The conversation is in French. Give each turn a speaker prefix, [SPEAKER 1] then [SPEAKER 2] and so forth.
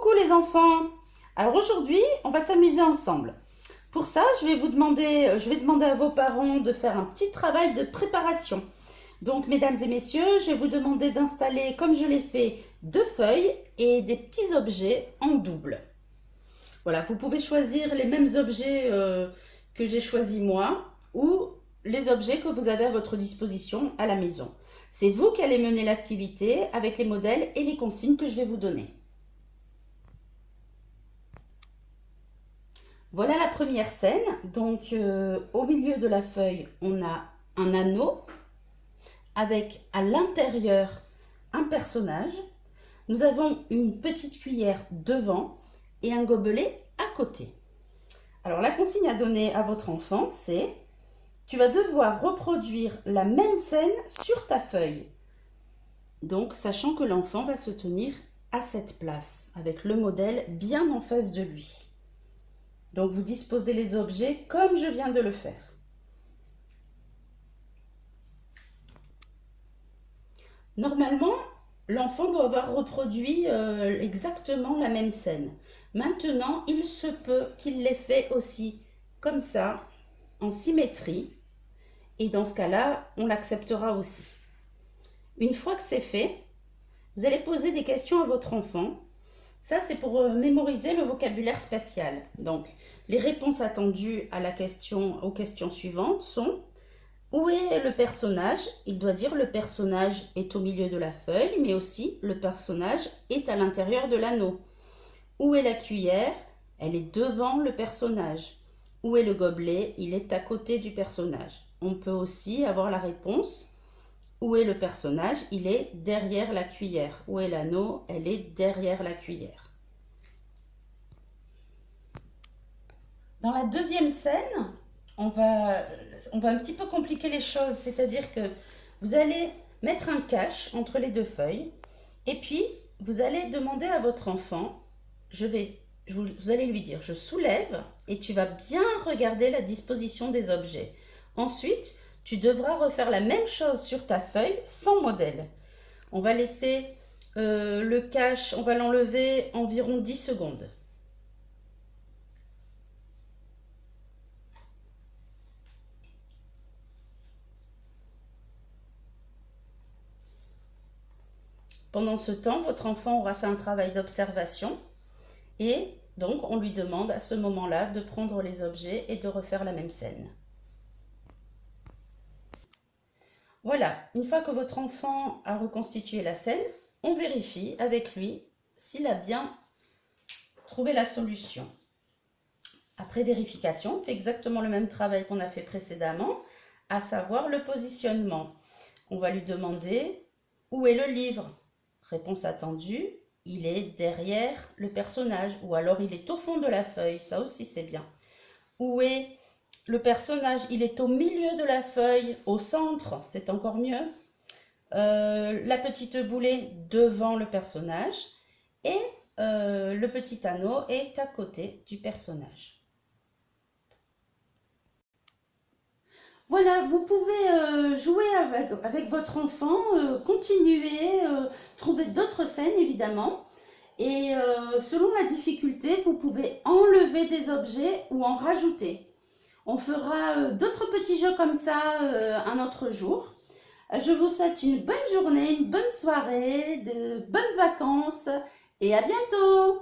[SPEAKER 1] Coucou les enfants! Alors aujourd'hui, on va s'amuser ensemble. Pour ça, je vais demander à vos parents de faire un petit travail de préparation. Donc, mesdames et messieurs, je vais vous demander d'installer, comme je l'ai fait, 2 feuilles et des petits objets en double. Voilà, vous pouvez choisir les mêmes objets que j'ai choisis moi ou les objets que vous avez à votre disposition à la maison. C'est vous qui allez mener l'activité avec les modèles et les consignes que je vais vous donner. Voilà la première scène. Donc, au milieu de la feuille, on a un anneau avec à l'intérieur un personnage. Nous avons une petite cuillère devant et un gobelet à côté. Alors, la consigne à donner à votre enfant, c'est: tu vas devoir reproduire la même scène sur ta feuille. Donc, sachant que l'enfant va se tenir à cette place, avec le modèle bien en face de lui. Donc, vous disposez les objets comme je viens de le faire. Normalement, l'enfant doit avoir reproduit exactement la même scène. Maintenant, il se peut qu'il l'ait fait aussi comme ça, en symétrie. Et dans ce cas-là, on l'acceptera aussi. Une fois que c'est fait, vous allez poser des questions à votre enfant. Ça, c'est pour mémoriser le vocabulaire spatial. Donc, les réponses attendues aux questions suivantes sont: où est le personnage? Il doit dire le personnage est au milieu de la feuille, mais aussi le personnage est à l'intérieur de l'anneau. Où est la cuillère? Elle est devant le personnage. Où est le gobelet? Il est à côté du personnage. On peut aussi avoir la réponse: où est le personnage? Il est derrière la cuillère. Où est l'anneau? Elle est derrière la cuillère. Dans la deuxième scène, on va un petit peu compliquer les choses, c'est-à-dire que vous allez mettre un cache entre les 2 feuilles et puis vous allez demander à votre enfant, vous allez lui dire: je soulève, et tu vas bien regarder la disposition des objets. Ensuite, tu devras refaire la même chose sur ta feuille sans modèle. On va laisser le cache, on va l'enlever environ 10 secondes. Pendant ce temps, votre enfant aura fait un travail d'observation et donc on lui demande à ce moment-là de prendre les objets et de refaire la même scène. Voilà, une fois que votre enfant a reconstitué la scène, on vérifie avec lui s'il a bien trouvé la solution. Après vérification, on fait exactement le même travail qu'on a fait précédemment, à savoir le positionnement. On va lui demander: où est le livre? Réponse attendue: il est derrière le personnage, ou alors il est au fond de la feuille, ça aussi c'est bien. Où est le personnage? Il est au milieu de la feuille, au centre, c'est encore mieux. La petite boule est devant le personnage et le petit anneau est à côté du personnage. Voilà, vous pouvez jouer avec votre enfant, continuer, trouver d'autres scènes évidemment. Et selon la difficulté, vous pouvez enlever des objets ou en rajouter. On fera d'autres petits jeux comme ça un autre jour. Je vous souhaite une bonne journée, une bonne soirée, de bonnes vacances et à bientôt!